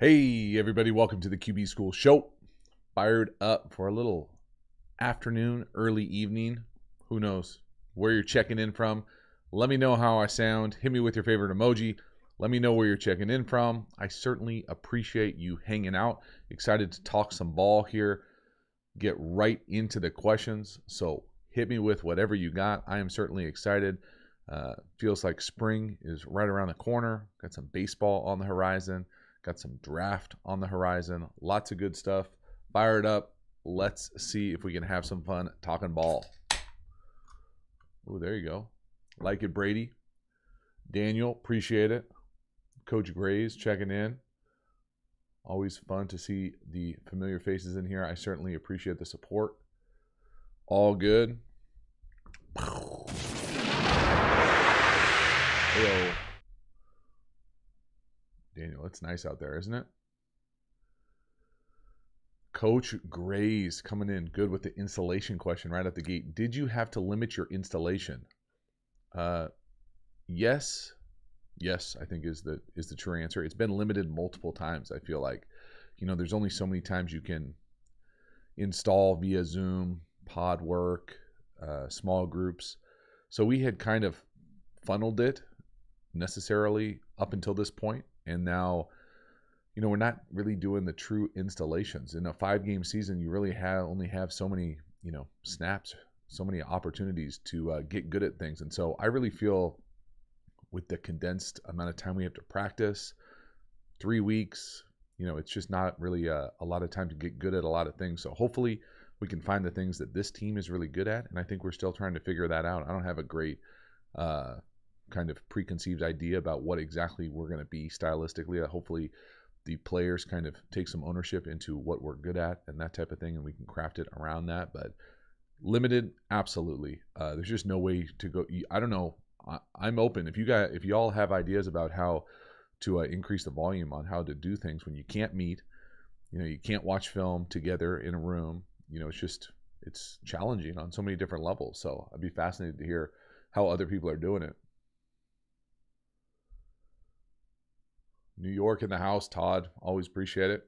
Hey, everybody, welcome to the QB School Show. Fired up for a little afternoon, early evening. Who knows where you're checking in from? Let me know how I sound. Hit me with your favorite emoji. Let me know where you're checking in from. I certainly appreciate you hanging out. Excited to talk some ball here. Get right into the questions. So hit me with whatever you got. I am certainly excited. Feels like spring is right around the corner. Got some baseball on the horizon. Got some draft on the horizon. Lots of good stuff. Fire it up. Let's see if we can have some fun talking ball. Oh, there you go. Like it, Brady. Daniel, appreciate it. Coach Grays checking in. Always fun to see the familiar faces in here. I certainly appreciate the support. All good. Hello. Daniel, it's nice out there, isn't it? Coach Grays coming in good with the installation question right at the gate. Did you have to limit your installation? Yes. Yes, I think is the true answer. It's been limited multiple times. I feel like, there's only so many times you can install via Zoom, pod work, small groups. So we had kind of funneled it necessarily up until this point, and now we're not really doing the true installations. In a 5-game season, you really only have so many snaps, so many opportunities to get good at things. And so I really feel with the condensed amount of time we have to practice, 3 weeks, it's just not really a lot of time to get good at a lot of things. So hopefully we can find the things that this team is really good at, and I think we're still trying to figure that out. I don't have a great kind of preconceived idea about what exactly we're going to be stylistically. Hopefully the players kind of take some ownership into what we're good at and that type of thing, and we can craft it around that. But limited, absolutely. There's just no way to go. I don't know. I'm open. If you all have ideas about how to increase the volume on how to do things when you can't meet, you can't watch film together in a room. It's challenging on so many different levels. So I'd be fascinated to hear how other people are doing it. New York in the house, Todd. Always appreciate it.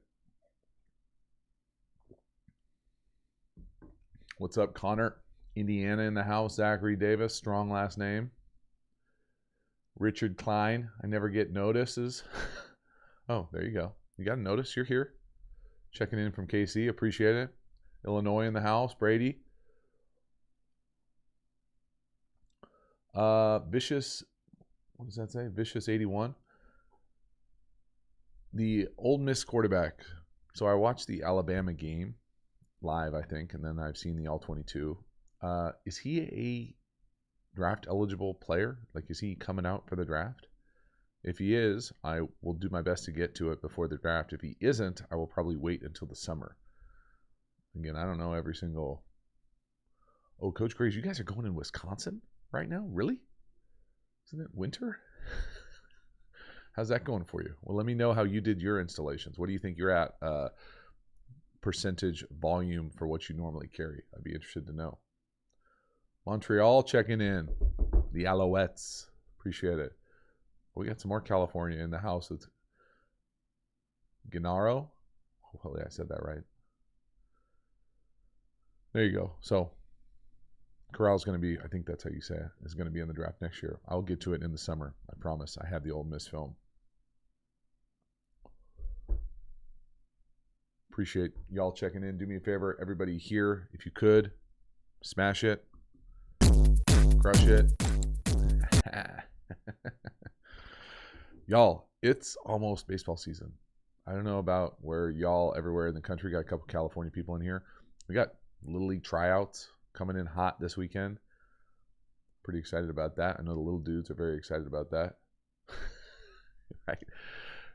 What's up, Connor? Indiana in the house. Zachary Davis, strong last name. Richard Klein. I never get notices. Oh, there you go. You got a notice. You're here. Checking in from KC. Appreciate it. Illinois in the house. Brady. Vicious. What does that say? Vicious 81. The Ole Miss quarterback. So I watched the Alabama game live, I think, and then I've seen the All-22. Is he a draft eligible player? Like, is he coming out for the draft? If he is, I will do my best to get to it before the draft. If he isn't, I will probably wait until the summer. Again, I don't know every single. Oh, Coach Graves, you guys are going in Wisconsin right now? Really? Isn't it winter? How's that going for you? Well, let me know how you did your installations. What do you think you're at? Percentage volume for what you normally carry. I'd be interested to know. Montreal checking in. The Alouettes. Appreciate it. We got some more California in the house. It's Gennaro. Hopefully I said that right. There you go. So Corral's going to be, I think that's how you say it, is going to be in the draft next year. I'll get to it in the summer. I promise. I have the Ole Miss film. Appreciate y'all checking in. Do me a favor, everybody here, if you could, smash it, crush it. Y'all, it's almost baseball season. I don't know about where y'all everywhere in the country. Got a couple California people in here. We got Little League tryouts coming in hot this weekend. Pretty excited about that. I know the little dudes are very excited about that. Right.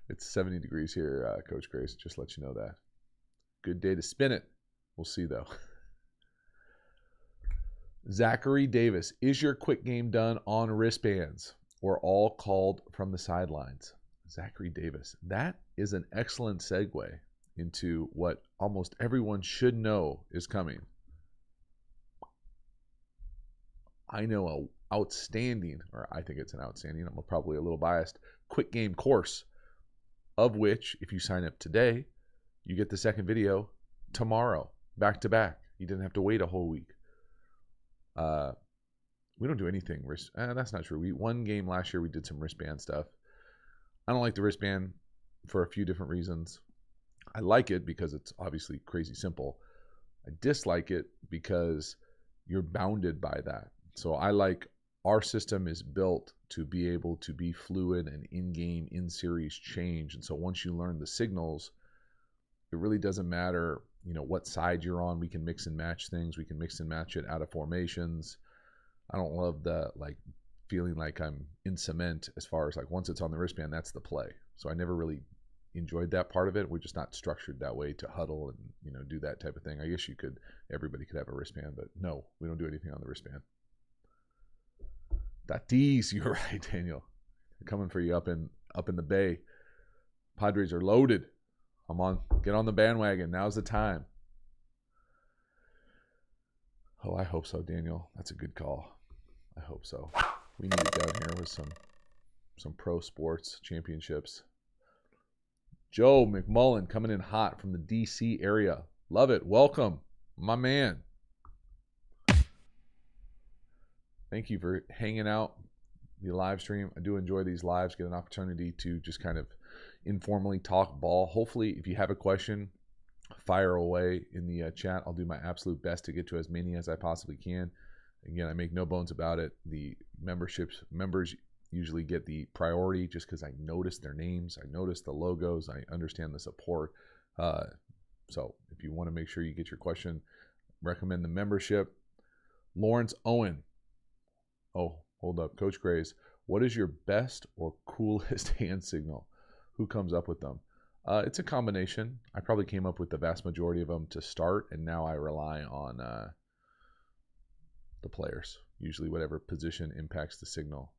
It's 70 degrees here, Coach Grace. Just let you know that. Good day to spin it. We'll see, though. Zachary Davis, is your quick game done on wristbands or all called from the sidelines? Zachary Davis, that is an excellent segue into what almost everyone should know is coming. I know an outstanding, or I think it's an outstanding, I'm probably a little biased, quick game course of which, if you sign up today, you get the second video tomorrow, back to back. You didn't have to wait a whole week. We don't do anything. That's not true. One game last year, we did some wristband stuff. I don't like the wristband for a few different reasons. I like it because it's obviously crazy simple. I dislike it because you're bounded by that. So I like our system is built to be able to be fluid and in-game, in-series change. And so once you learn the signals, it really doesn't matter, what side you're on. We can mix and match things. We can mix and match it out of formations. I don't love the feeling like I'm in cement as far as once it's on the wristband, that's the play. So I never really enjoyed that part of it. We're just not structured that way to huddle and do that type of thing. I guess everybody could have a wristband, but no, we don't do anything on the wristband. Tatis, you're right, Daniel. They're coming for you up in the Bay. Padres are loaded. Get on the bandwagon. Now's the time. Oh, I hope so, Daniel. That's a good call. I hope so. We need it down here with some pro sports championships. Joe McMullen coming in hot from the DC area. Love it. Welcome, my man. Thank you for hanging out the live stream. I do enjoy these lives, get an opportunity to just kind of informally talk ball. Hopefully, if you have a question, fire away in the chat. I'll do my absolute best to get to as many as I possibly can. Again, I make no bones about it. The members usually get the priority just because I notice their names, I notice the logos, I understand the support. So if you want to make sure you get your question, recommend the membership. Lawrence Owen. Oh, hold up. Coach Grays, what is your best or coolest hand signal? Who comes up with them? It's a combination. I probably came up with the vast majority of them to start, and now I rely on the players. Usually whatever position impacts the signal.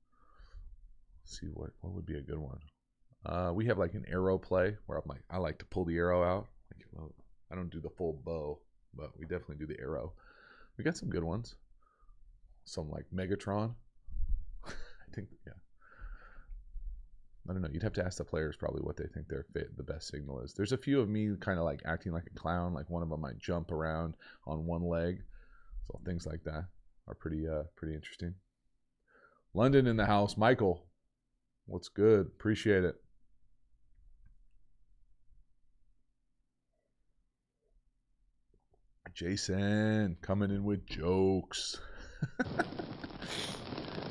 Let's see what would be a good one. We have an arrow play where I like to pull the arrow out. I don't do the full bow, but we definitely do the arrow. We got some good ones. Some Megatron. I think, yeah. I don't know. You'd have to ask the players probably what they think the best signal is. There's a few of me kind of acting like a clown. One of them might jump around on one leg. So things like that are pretty interesting. London in the house. Michael, what's good? Appreciate it. Jason coming in with jokes.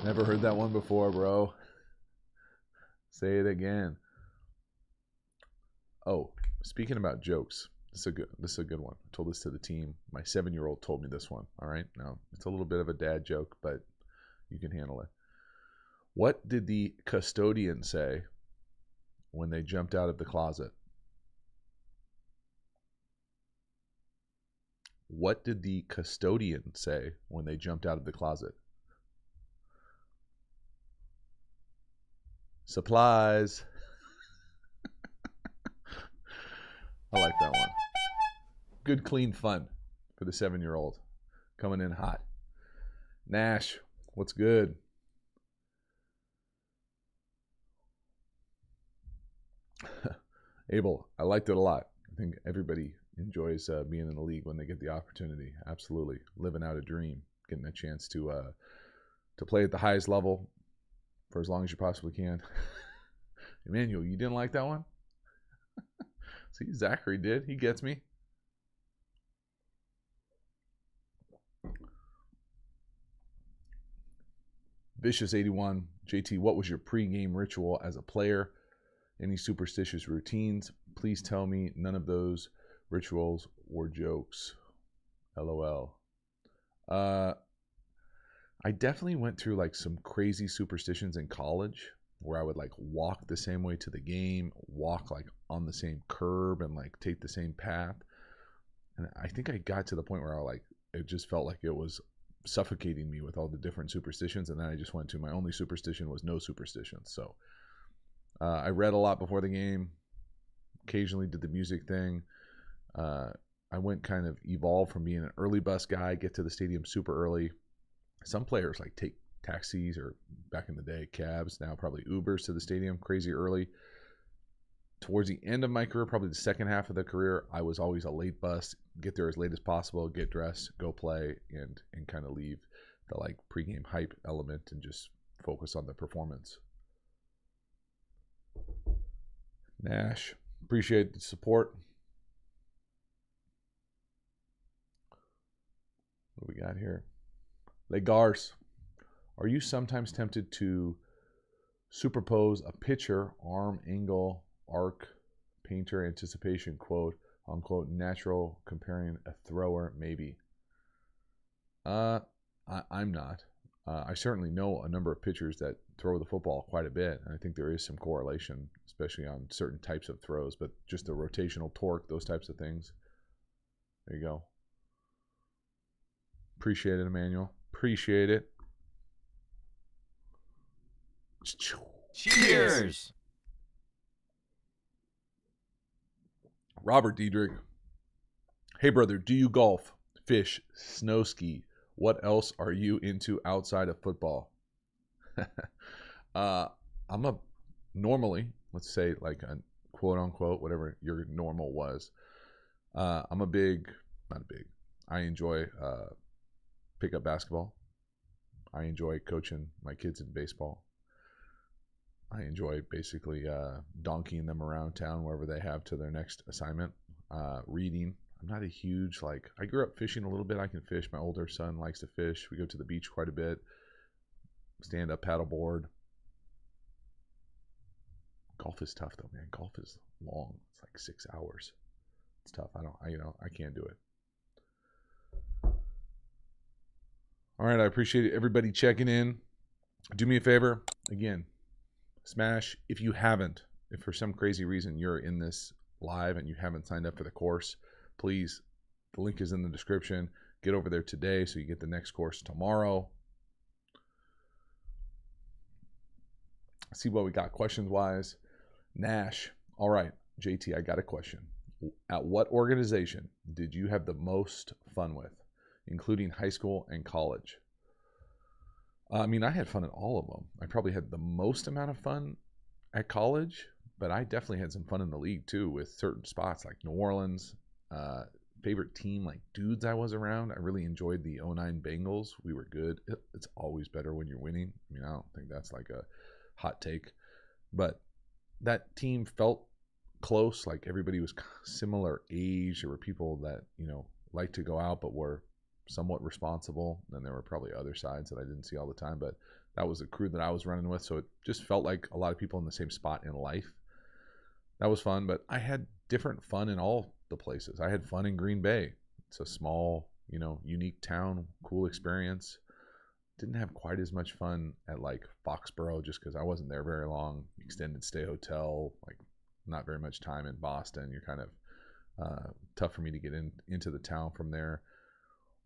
Never heard that one before, bro. Say it again. Oh, speaking about jokes, this is a good one. I told this to the team. My 7-year-old told me this one. All right, now it's a little bit of a dad joke, but you can handle it. What did the custodian say when they jumped out of the closet? What did the custodian say when they jumped out of the closet? Supplies. I like that one. Good, clean fun for the 7-year-old. Coming in hot. Nash, what's good? Abel, I liked it a lot. I think everybody enjoys being in the league when they get the opportunity. Absolutely. Living out a dream. Getting a chance to play at the highest level for as long as you possibly can. Emmanuel, you didn't like that one? See, Zachary did. He gets me. Vicious81, JT, what was your pregame ritual as a player? Any superstitious routines? Please tell me none of those rituals were jokes. LOL. I definitely went through some crazy superstitions in college where I would walk the same way to the game, walk on the same curb and take the same path. And I think I got to the point where it just felt like it was suffocating me with all the different superstitions. And then I just went to my only superstition was no superstitions. So I read a lot before the game, occasionally did the music thing. I went kind of evolved from being an early bus guy, get to the stadium super early. Some players take taxis or back in the day cabs, now probably Ubers to the stadium crazy early. towards the end of my career, probably the second half of the career, I was always a late bus. Get there as late as possible, get dressed, go play, and kind of leave the like pregame hype element and just focus on the performance. Nash, appreciate the support. What do we got here? Legars, are you sometimes tempted to superpose a pitcher, arm, angle, arc, painter, anticipation, quote, unquote, natural, comparing a thrower, maybe? I'm not. I certainly know a number of pitchers that throw the football quite a bit, and I think there is some correlation, especially on certain types of throws, but just the rotational torque, those types of things. There you go. Appreciate it, Emmanuel. Appreciate it. Cheers! Robert Diedrich. Hey, brother, do you golf, fish, snow ski? What else are you into outside of football? I'm a normally, let's say like a quote unquote, whatever your normal was. I'm a big, not a big, I enjoy pickup basketball. I enjoy coaching my kids in baseball. I enjoy basically donkeying them around town wherever they have to their next assignment. Reading. I'm not a huge, like, I grew up fishing a little bit. I can fish. My older son likes to fish. We go to the beach quite a bit. Stand up paddleboard. Golf is tough though, man. Golf is long. It's like 6 hours. It's tough. I can't do it. All right, I appreciate everybody checking in. Do me a favor, again, smash, if you haven't, if for some crazy reason you're in this live and you haven't signed up for the course, please, the link is in the description. Get over there today so you get the next course tomorrow. See what we got questions-wise. Nash, all right, JT, I got a question. At what organization did you have the most fun with, including high school and college? I mean, I had fun at all of them. I probably had the most amount of fun at college, but I definitely had some fun in the league too with certain spots like New Orleans. Favorite team, like dudes I was around. I really enjoyed the 09 Bengals. We were good. It's always better when you're winning. I mean, I don't think that's like a hot take, but that team felt close. Like everybody was similar age. There were people that, liked to go out but were somewhat responsible. Then there were probably other sides that I didn't see all the time, but that was the crew that I was running with. So it just felt like a lot of people in the same spot in life. That was fun, but I had different fun in all the places. I had fun in Green Bay. It's a small, unique town, cool experience. Didn't have quite as much fun at like Foxborough just because I wasn't there very long. Extended stay hotel, like not very much time in Boston. You're kind of tough for me to get into the town from there.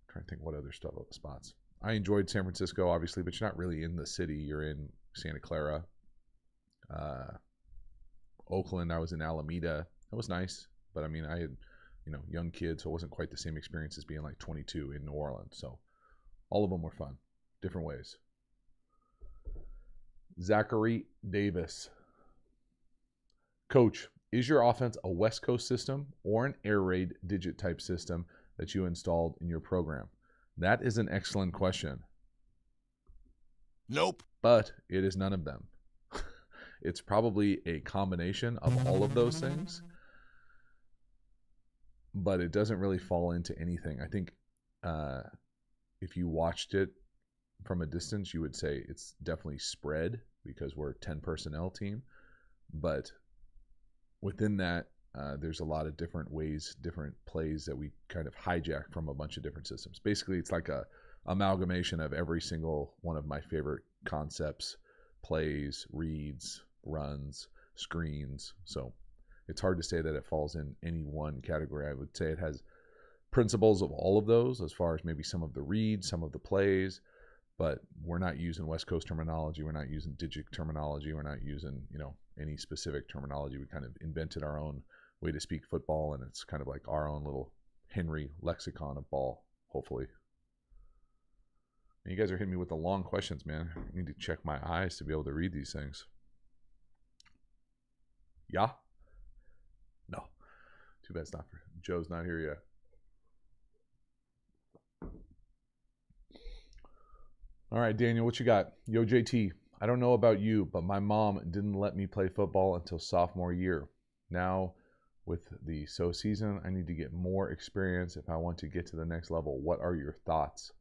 I'm trying to think what other spots. I enjoyed San Francisco, obviously, but you're not really in the city. You're in Santa Clara. Oakland, I was in Alameda. That was nice, but I mean, I had, young kids, so it wasn't quite the same experience as being like 22 in New Orleans. So all of them were fun, different ways. Zachary Davis. Coach, is your offense a West Coast system or an air raid digit type system that you installed in your program? That is an excellent question. Nope. But it is none of them. It's probably a combination of all of those things, but it doesn't really fall into anything. I think if you watched it from a distance, you would say it's definitely spread because we're a 10 personnel team, but within that, there's a lot of different ways, different plays that we kind of hijack from a bunch of different systems. Basically, it's like a amalgamation of every single one of my favorite concepts, plays, reads, runs, screens. So it's hard to say that it falls in any one category. I would say it has principles of all of those as far as maybe some of the reads, some of the plays, but we're not using West Coast terminology. We're not using digit terminology. We're not using, any specific terminology. We kind of invented our own way to speak football, and it's kind of like our own little Henry lexicon of ball, hopefully. You guys are hitting me with the long questions, man. I need to check my eyes to be able to read these things. Yeah. Too bad it's not for Joe's not here yet. All right, Daniel, what you got? Yo, JT, I don't know about you, but my mom didn't let me play football until sophomore year. Now, with the season, I need to get more experience if I want to get to the next level. What are your thoughts?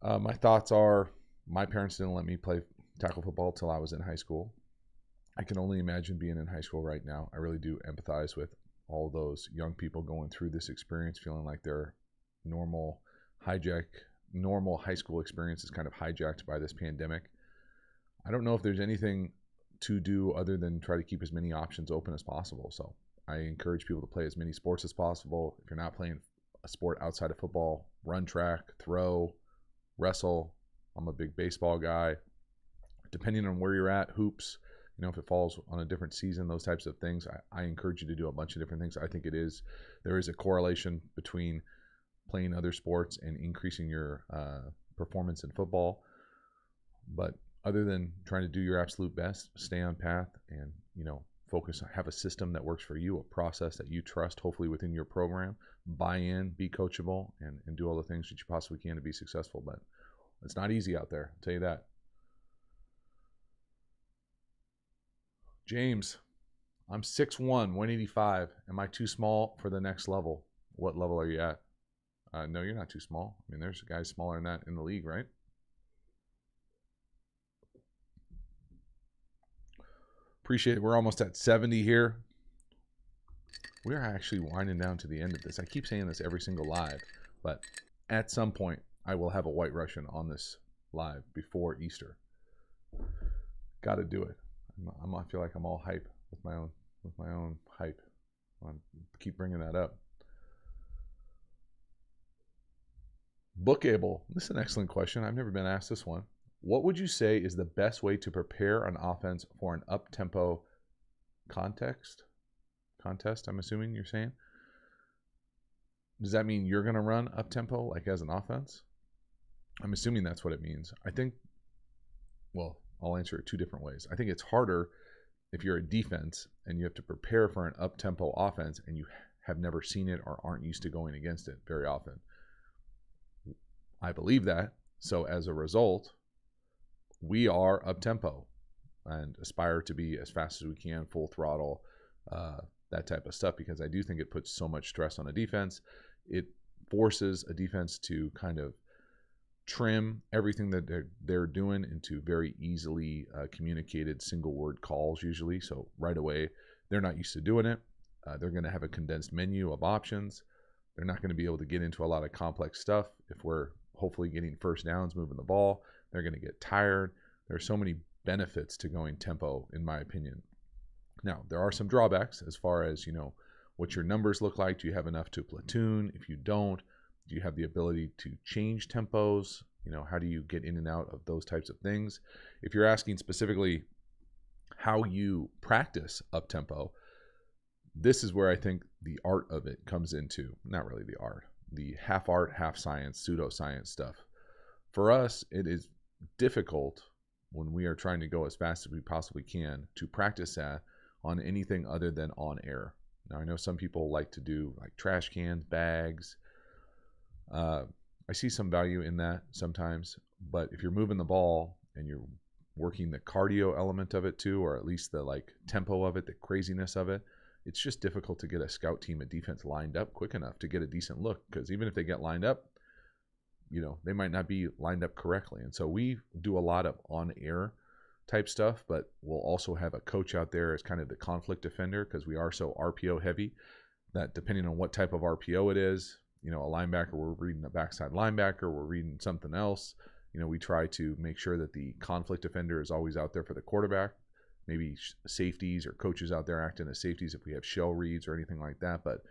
My thoughts are my parents didn't let me play tackle football till I was in high school. I can only imagine being in high school right now. I really do empathize with all those young people going through this experience, feeling like their normal high school experience is kind of hijacked by this pandemic. I don't know if there's anything to do other than try to keep as many options open as possible. So I encourage people to play as many sports as possible. If you're not playing a sport outside of football, run track, throw, wrestle. I'm a big baseball guy. Depending on where you're at, hoops, if it falls on a different season, those types of things, I encourage you to do a bunch of different things. I think there is a correlation between playing other sports and increasing your performance in football. But other than trying to do your absolute best, stay on path and, focus, have a system that works for you, a process that you trust, hopefully within your program, buy in, be coachable, and do all the things that you possibly can to be successful. But it's not easy out there, I'll tell you that. James, I'm 6'1", 185. Am I too small for the next level? What level are you at? No, you're not too small. I mean, there's guys smaller than that in the league, right? Appreciate it. We're almost at 70 here. We are actually winding down to the end of this. I keep saying this every single live, but at some point, I will have a White Russian on this live before Easter. Got to do it. I feel like I'm all hype with my own hype. I keep bringing that up. Bookable. This is an excellent question. I've never been asked this one. What would you say is the best way to prepare an offense for an up-tempo contest, I'm assuming you're saying? Does that mean you're going to run up-tempo like as an offense? I'm assuming that's what it means. I think, well, I'll answer it two different ways. I think it's harder if you're a defense and you have to prepare for an up-tempo offense and you have never seen it or aren't used to going against it very often. I believe that. So as a result, we are up-tempo and aspire to be as fast as we can, full throttle, that type of stuff, because I do think it puts so much stress on a defense. It forces a defense to kind of trim everything that they're doing into very easily communicated single word calls usually. So right away, they're not used to doing it. They're going to have a condensed menu of options. They're not going to be able to get into a lot of complex stuff. If we're hopefully getting first downs, moving the ball, they're going to get tired. There are so many benefits to going tempo, in my opinion. Now, there are some drawbacks as far as, what your numbers look like. Do you have enough to platoon? If you don't, do you have the ability to change tempos? How do you get in and out of those types of things? If you're asking specifically how you practice up tempo, this is where I think the art of it comes into. Not really the art, the half art, half science, pseudoscience stuff. For us, it is difficult when we are trying to go as fast as we possibly can to practice that on anything other than on air. Now, I know some people like to do like trash cans, bags. I see some value in that sometimes, but if you're moving the ball and you're working the cardio element of it too, or at least the like tempo of it, the craziness of it, it's just difficult to get a scout team, a defense lined up quick enough to get a decent look, because even if they get lined up, they might not be lined up correctly. And so we do a lot of on-air type stuff, but we'll also have a coach out there as kind of the conflict defender, because we are so RPO heavy that depending on what type of RPO it is, a linebacker, we're reading a backside linebacker, we're reading something else. We try to make sure that the conflict defender is always out there for the quarterback. Maybe safeties or coaches out there acting as safeties if we have shell reads or anything like that. But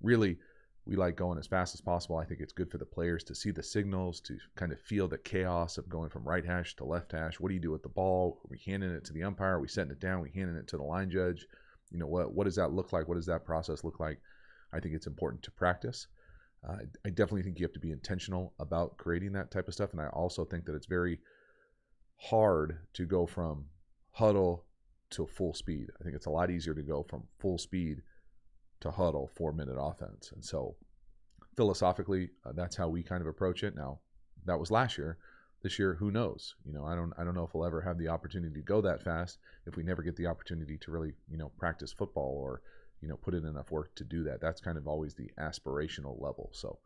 really, we like going as fast as possible. I think it's good for the players to see the signals, to kind of feel the chaos of going from right hash to left hash. What do you do with the ball? Are we handing it to the umpire? Are we setting it down? Are we handing it to the line judge? What does that look like? What does that process look like? I think it's important to practice. I definitely think you have to be intentional about creating that type of stuff. And I also think that it's very hard to go from huddle to full speed. I think it's a lot easier to go from full speed to huddle 4-minute offense. And so philosophically, that's how we kind of approach it. Now, that was last year. This year, who knows? I don't know if we'll ever have the opportunity to go that fast if we never get the opportunity to really, practice football or, put in enough work to do that. That's kind of always the aspirational level. So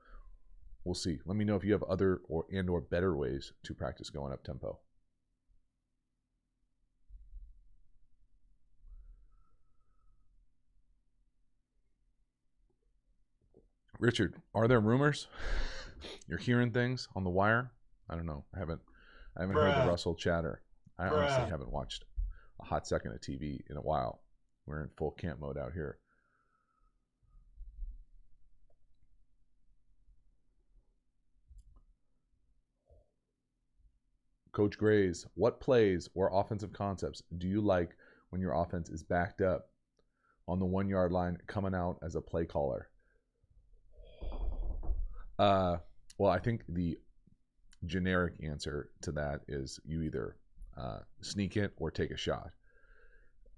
we'll see. Let me know if you have other or better ways to practice going up tempo. Richard, are there rumors? You're hearing things on the wire? I don't know. I haven't heard the Russell chatter. I honestly haven't watched a hot second of TV in a while. We're in full camp mode out here. Coach Grays, what plays or offensive concepts do you like when your offense is backed up on the 1-yard line coming out as a play caller? Well, I think the generic answer to that is you either sneak it or take a shot.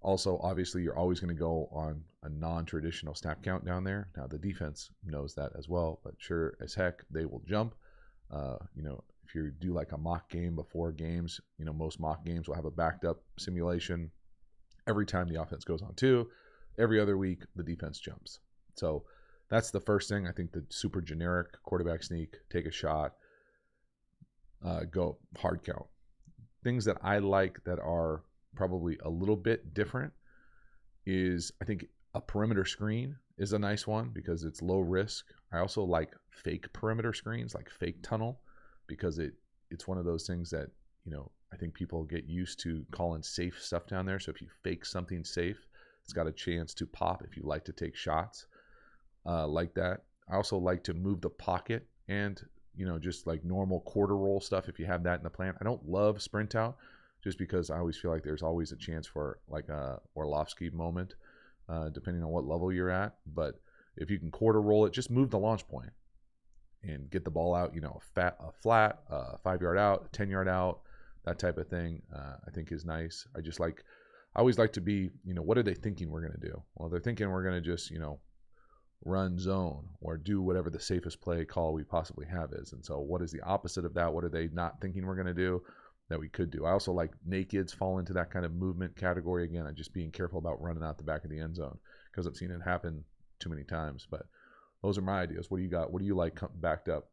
Also, obviously, you're always going to go on a non-traditional snap count down there. Now, the defense knows that as well, but sure as heck, they will jump. If you do like a mock game before games, most mock games will have a backed up simulation. Every time the offense goes on 2, every other week, the defense jumps. So that's the first thing. I think the super generic quarterback sneak, take a shot, go hard count. Things that I like that are probably a little bit different is I think a perimeter screen is a nice one because it's low risk. I also like fake perimeter screens, like fake tunnel, because it's one of those things that, I think people get used to calling safe stuff down there. So if you fake something safe, it's got a chance to pop if you like to take shots like that. I also like to move the pocket and, just like normal quarter roll stuff if you have that in the plan. I don't love sprint out just because I always feel like there's always a chance for like a Orlovsky moment, depending on what level you're at. But if you can quarter roll it, just move the launch point and get the ball out, a flat, 5-yard out, 10-yard out, that type of thing, I think is nice. I always like to be, what are they thinking we're going to do? Well, they're thinking we're going to just, run zone or do whatever the safest play call we possibly have is. And so what is the opposite of that? What are they not thinking we're going to do that we could do? I also like nakeds fall into that kind of movement category. Again, I'm just being careful about running out the back of the end zone because I've seen it happen too many times. But those are my ideas. What do you got? What do you like backed up?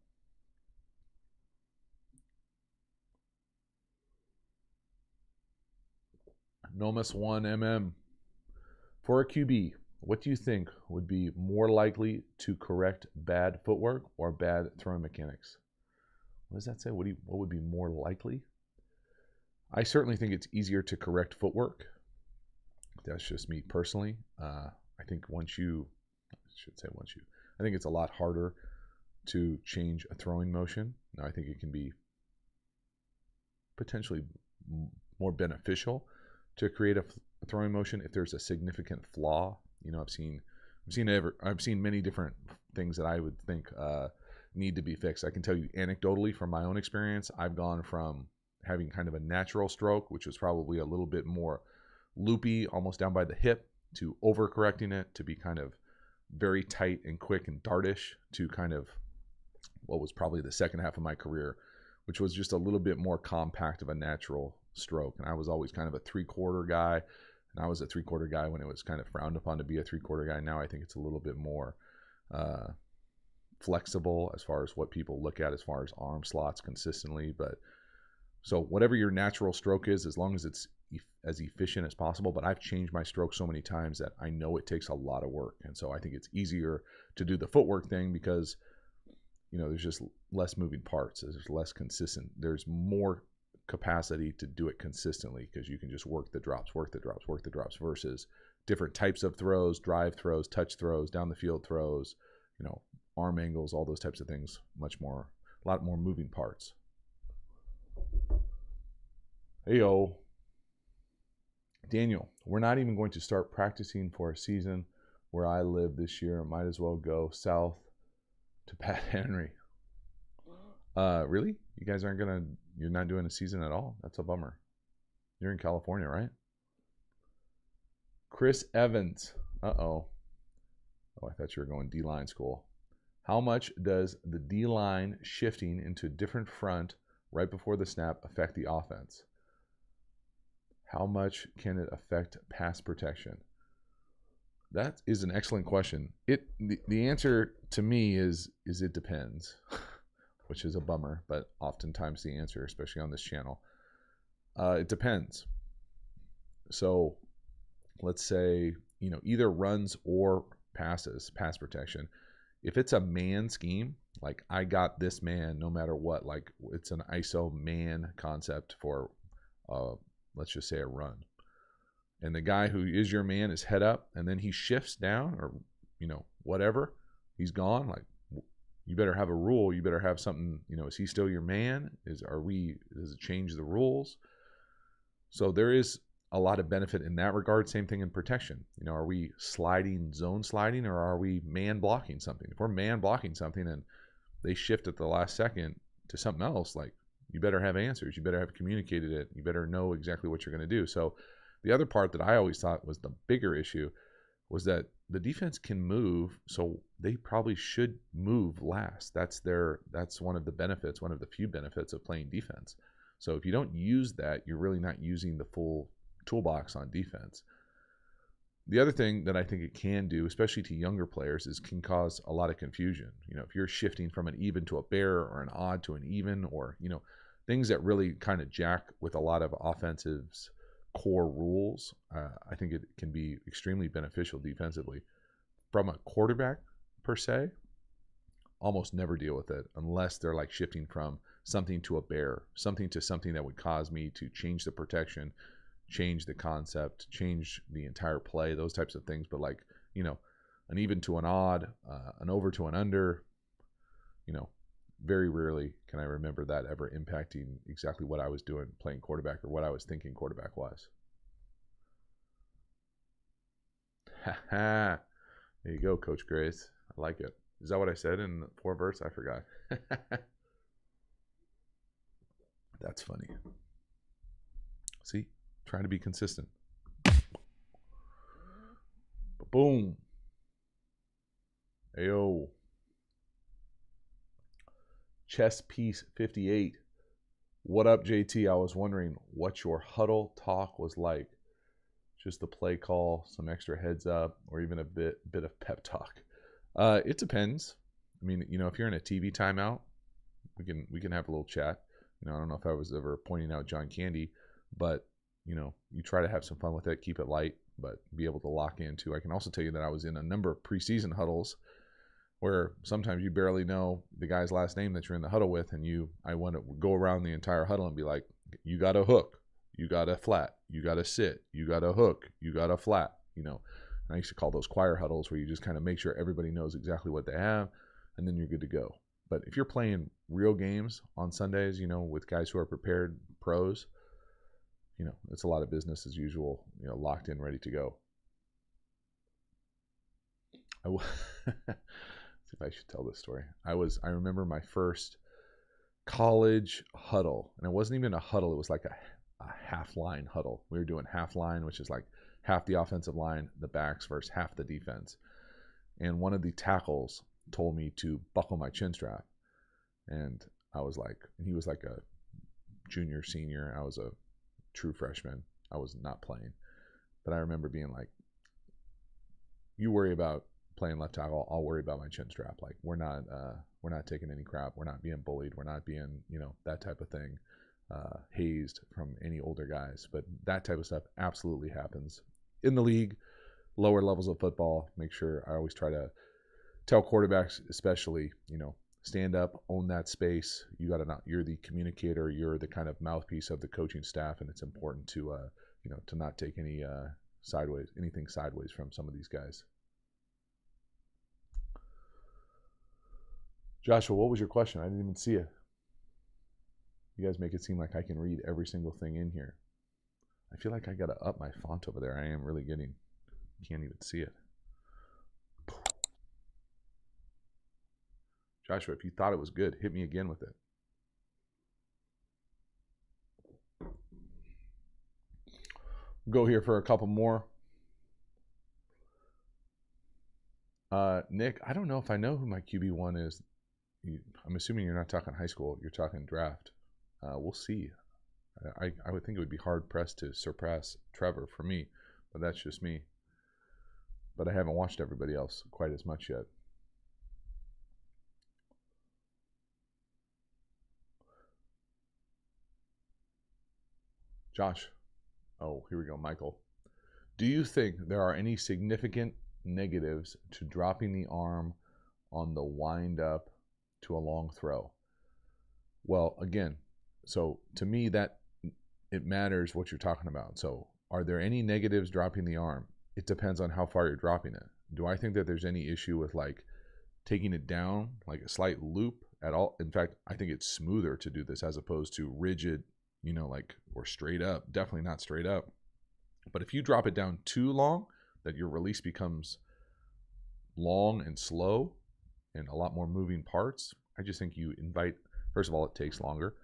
Nomus 1MM. For a QB, what do you think would be more likely to correct bad footwork or bad throwing mechanics? What does that say? What would be more likely? I certainly think it's easier to correct footwork. That's just me personally. I think I think it's a lot harder to change a throwing motion. Now, I think it can be potentially more beneficial to create a throwing motion if there's a significant flaw. I've seen many different things that I would think need to be fixed. I can tell you anecdotally from my own experience, I've gone from having kind of a natural stroke, which was probably a little bit more loopy, almost down by the hip, to overcorrecting it to be kind of very tight and quick and dartish, to kind of what was probably the second half of my career, which was just a little bit more compact of a natural stroke. And I was always kind of a 3/4 guy. And I was a 3/4 guy when it was kind of frowned upon to be a 3/4 guy. Now I think it's a little bit more flexible as far as what people look at as far as arm slots consistently. But so whatever your natural stroke is, as long as it's as efficient as possible. But I've changed my stroke so many times that I know it takes a lot of work. And so I think it's easier to do the footwork thing because, there's just less moving parts. There's less consistent. There's more capacity to do it consistently because you can just work the drops versus different types of throws, drive throws, touch throws, down the field throws, arm angles, all those types of things. A lot more moving parts. Heyo. Daniel, we're not even going to start practicing for a season where I live this year. Might as well go south to Pat Henry. Really? You guys you're not doing a season at all? That's a bummer. You're in California, right? Chris Evans. Uh-oh. Oh, I thought you were going D-line school. How much does the D-line shifting into a different front right before the snap affect the offense? How much can it affect pass protection? That is an excellent question. The answer to me is it depends, which is a bummer, but oftentimes the answer, especially on this channel, it depends. So let's say, either runs or passes, pass protection. If it's a man scheme, like I got this man no matter what, like it's an ISO man concept for, let's just say a run. And the guy who is your man is head up, and then he shifts down or, whatever, he's gone. Like, you better have a rule. You better have something, is he still your man? Does it change the rules? So there is a lot of benefit in that regard. Same thing in protection. Are we zone sliding, or are we man blocking something? If we're man blocking something and they shift at the last second to something else, like, you better have answers. You better have communicated it. You better know exactly what you're going to do. So the other part that I always thought was the bigger issue was that the defense can move, so they probably should move last. That's one of the benefits, one of the few benefits of playing defense. So if you don't use that, you're really not using the full toolbox on defense. The other thing that I think it can do, especially to younger players, is can cause a lot of confusion. If you're shifting from an even to a bear or an odd to an even, or, things that really kind of jack with a lot of offensive's core rules, I think it can be extremely beneficial defensively. From a quarterback per se, almost never deal with it unless they're like shifting from something to a bear, something to something that would cause me to change the protection, change the concept, change the entire play, those types of things. But like, an even to an odd, an over to an under, very rarely can I remember that ever impacting exactly what I was doing playing quarterback or what I was thinking quarterback was. There you go, Coach Grace. I like it. Is that what I said in the 4 verse? I forgot. That's funny. See? Trying to be consistent. Boom. Ayo. Chess Piece 58. What up, JT? I was wondering what your huddle talk was like. Just the play call, some extra heads up, or even a bit of pep talk. It depends. I mean, if you're in a TV timeout, we can have a little chat. I don't know if I was ever pointing out John Candy, but you try to have some fun with it, keep it light, but be able to lock into. I can also tell you that I was in a number of preseason huddles where sometimes you barely know the guy's last name that you're in the huddle with, and I want to go around the entire huddle and be like, you got a hook, you got a flat, you got a sit, you got a hook, you got a flat, And I used to call those choir huddles where you just kind of make sure everybody knows exactly what they have, and then you're good to go. But if you're playing real games on Sundays, with guys who are prepared pros, it's a lot of business as usual, locked in, ready to go. See if I should tell this story. I remember my first college huddle, and it wasn't even a huddle. It was like a half line huddle. We were doing half line, which is like half the offensive line, the backs versus half the defense. And one of the tackles told me to buckle my chin strap. And I was like, and he was like a junior, senior. I was a true freshman. I was not playing. But I remember being like, you worry about playing left tackle, I'll worry about my chin strap. Like, we're not taking any crap. We're not being bullied. We're not being, that type of thing, hazed from any older guys. But that type of stuff absolutely happens in the league, lower levels of football. Make sure I always try to tell quarterbacks, especially, stand up, own that space. You're the communicator. You're the kind of mouthpiece of the coaching staff, and it's important to not take anything sideways from some of these guys. Joshua, what was your question? I didn't even see it. You guys make it seem like I can read every single thing in here. I feel like I got to up my font over there. I am really can't even see it. Joshua, if you thought it was good, hit me again with it. Go here for a couple more. Nick, I don't know if I know who my QB1 is. I'm assuming you're not talking high school. You're talking draft. We'll see. I would think it would be hard pressed to surpass Trevor for me, but that's just me. But I haven't watched everybody else quite as much yet. Josh. Oh, here we go, Michael. Do you think there are any significant negatives to dropping the arm on the wind up to a long throw? Well, again, so to me that it matters what you're talking about. So, are there any negatives dropping the arm? It depends on how far you're dropping it. Do I think that there's any issue with like taking it down, like a slight loop at all? In fact, I think it's smoother to do this as opposed to rigid, like or straight up. Definitely not straight up. But if you drop it down too long, that your release becomes long and slow and a lot more moving parts, I just think you invite, first of all, it takes longer.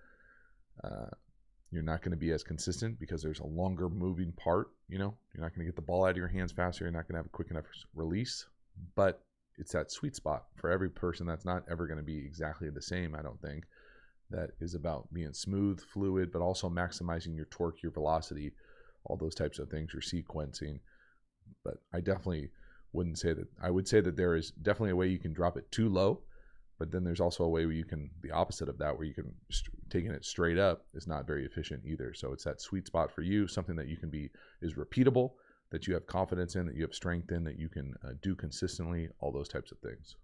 You're not going to be as consistent because there's a longer moving part. You're not going to get the ball out of your hands faster. You're not going to have a quick enough release. But it's that sweet spot for every person that's not ever going to be exactly the same, I don't think. That is about being smooth, fluid, but also maximizing your torque, your velocity, all those types of things, your sequencing. But I definitely wouldn't say that. I would say that there is definitely a way you can drop it too low, but then there's also a way where you can, the opposite of that, where you can, taking it straight up is not very efficient either. So it's that sweet spot for you, something that you can be, is repeatable, that you have confidence in, that you have strength in, that you can do consistently, all those types of things.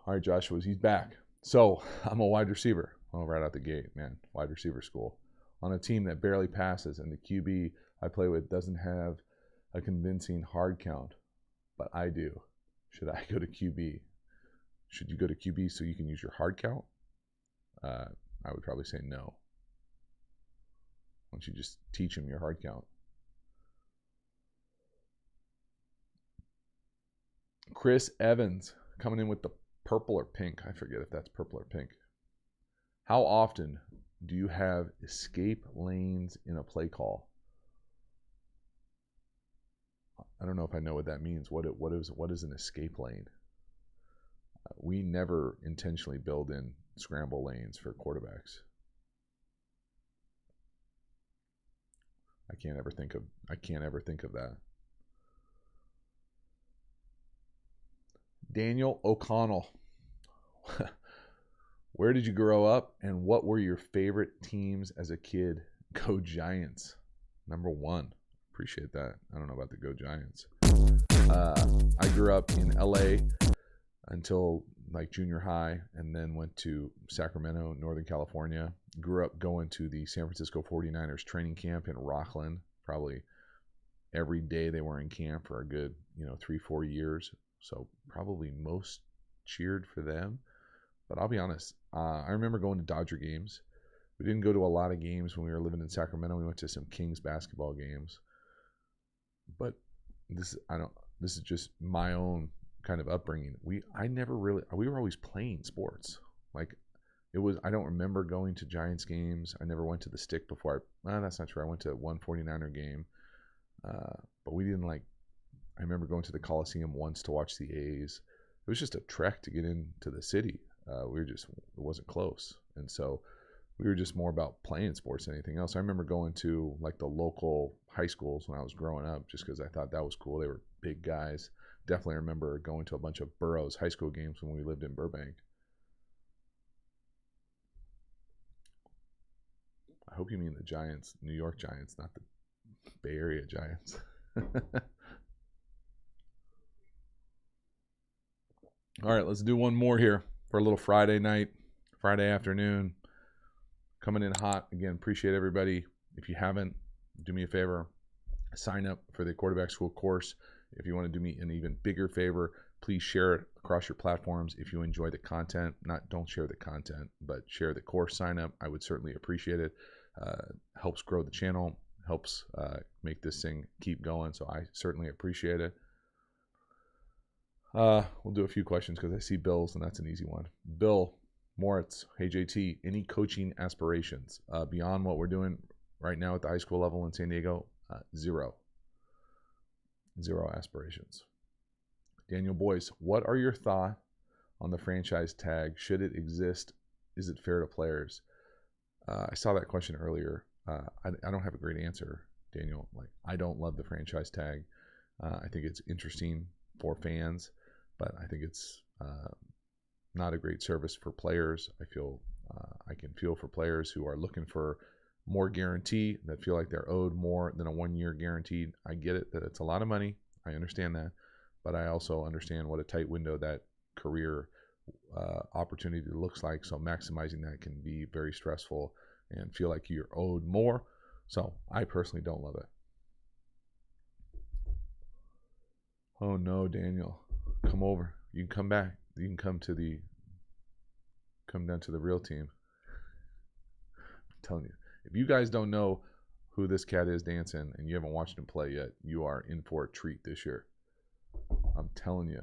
All right, Joshua, he's back. So I'm a wide receiver. Oh, right out the gate, man. Wide receiver school. On a team that barely passes, and the QB I play with doesn't have a convincing hard count, but I do. Should I go to QB? Should you go to QB so you can use your hard count? I would probably say no. Why don't you just teach him your hard count? Chris Evans coming in with the purple or pink. I forget if that's purple or pink. How often do you have escape lanes in a play call? I don't know if I know what that means. What is an escape lane? We never intentionally build in scramble lanes for quarterbacks. I can't ever think of that. Daniel O'Connell. Where did you grow up and what were your favorite teams as a kid? Go Giants. Number 1. Appreciate that. I don't know about the Go Giants. I grew up in LA until like junior high and then went to Sacramento, Northern California. Grew up going to the San Francisco 49ers training camp in Rockland. Probably every day they were in camp for a good, 3-4 years. So probably most cheered for them. But I'll be honest, I remember going to Dodger games. We didn't go to a lot of games when we were living in Sacramento. We went to some Kings basketball games. But this is just my own kind of upbringing. We were always playing sports. Like I don't remember going to Giants games. I never went to the Stick before. That's not true. I went to one 49er game. But we didn't I remember going to the Coliseum once to watch the A's. It was just a trek to get into the city. It wasn't close. And so we were just more about playing sports than anything else. I remember going to the local high schools when I was growing up just because I thought that was cool. They were big guys. Definitely remember going to a bunch of Burroughs high school games when we lived in Burbank. I hope you mean the Giants, New York Giants, not the Bay Area Giants. All right, let's do one more here for a little Friday night, Friday afternoon. Coming in hot. Again, appreciate everybody. If you haven't, do me a favor. Sign up for the quarterback school course. If you want to do me an even bigger favor, please share it across your platforms. If you enjoy the content, don't share the content, but share the course sign up. I would certainly appreciate it. Helps grow the channel, helps make this thing keep going. So I certainly appreciate it. We'll do a few questions because I see Bill's, and that's an easy one. Bill Moritz, hey JT, any coaching aspirations beyond what we're doing right now at the high school level in San Diego? Zero. Zero aspirations. Daniel Boyce, what are your thoughts on the franchise tag? Should it exist? Is it fair to players? I saw that question earlier. I don't have a great answer, Daniel. Like, I don't love the franchise tag. I think it's interesting for fans, but I think it's not a great service for players. I can feel for players who are looking for more guarantee, that feel like they're owed more than a 1-year guaranteed. I get it that it's a lot of money. I understand that, but I also understand what a tight window that career opportunity looks like. So maximizing that can be very stressful and feel like you're owed more. So I personally don't love it. Oh no, Daniel, come over. You can come back. You can come down to the real team. I'm telling you, if you guys don't know who this cat is dancing and you haven't watched him play yet, you are in for a treat this year. I'm telling you.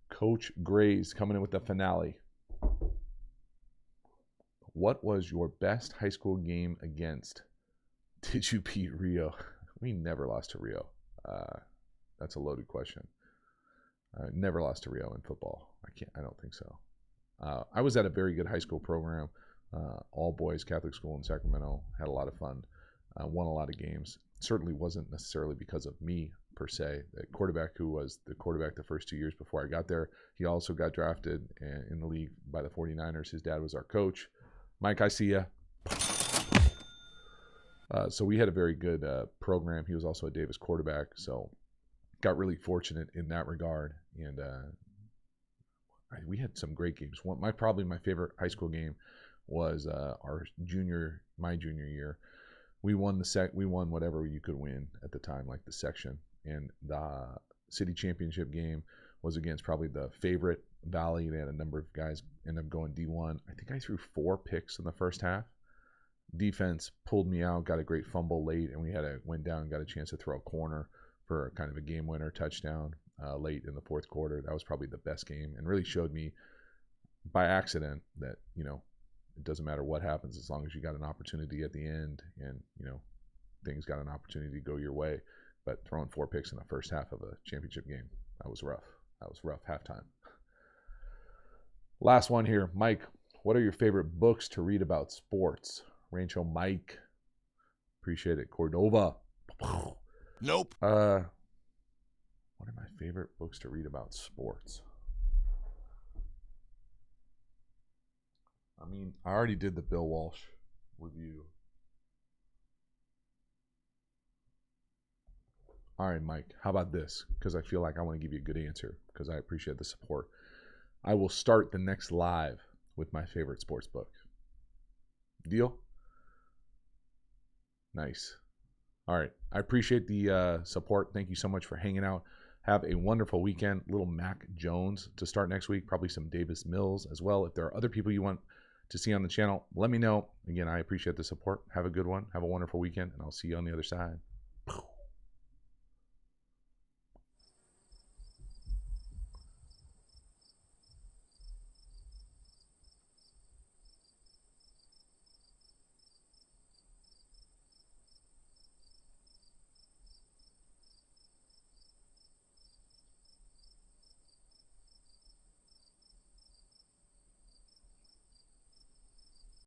Coach Grays coming in with the finale. What was your best high school game against? Did you beat Rio? We never lost to Rio. That's a loaded question. Never lost to Rio in football. I don't think so. I was at a very good high school program, all boys Catholic school in Sacramento. Had a lot of fun. Won a lot of games. Certainly wasn't necessarily because of me per se. The quarterback who was the quarterback the first 2 years before I got there, he also got drafted in the league by the 49ers. His dad was our coach. Mike, I see ya. So we had a very good program. He was also a Davis quarterback, so got really fortunate in that regard. And we had some great games. Probably my favorite high school game was my junior year. We won we won whatever you could win at the time, like the section. And the city championship game was against probably the favorite Valley. They had a number of guys end up going D1. I think I threw 4 picks in the first half. Defense pulled me out, got a great fumble late, and went down and got a chance to throw a corner for kind of a game winner touchdown late in the fourth quarter. That was probably the best game and really showed me by accident that, it doesn't matter what happens as long as you got an opportunity at the end and, things got an opportunity to go your way. But throwing 4 picks in the first half of a championship game, that was rough. That was rough halftime. Last one here. Mike, what are your favorite books to read about sports? Rancho Mike. Appreciate it. Cordova. Nope. What are my favorite books to read about sports? I mean, I already did the Bill Walsh review. All right, Mike, how about this? Because I feel like I want to give you a good answer because I appreciate the support. I will start the next live with my favorite sports book. Deal? Nice. All right. I appreciate the support. Thank you so much for hanging out. Have a wonderful weekend. Little Mac Jones to start next week. Probably some Davis Mills as well. If there are other people you want to see on the channel, let me know. Again, I appreciate the support. Have a good one. Have a wonderful weekend, and I'll see you on the other side.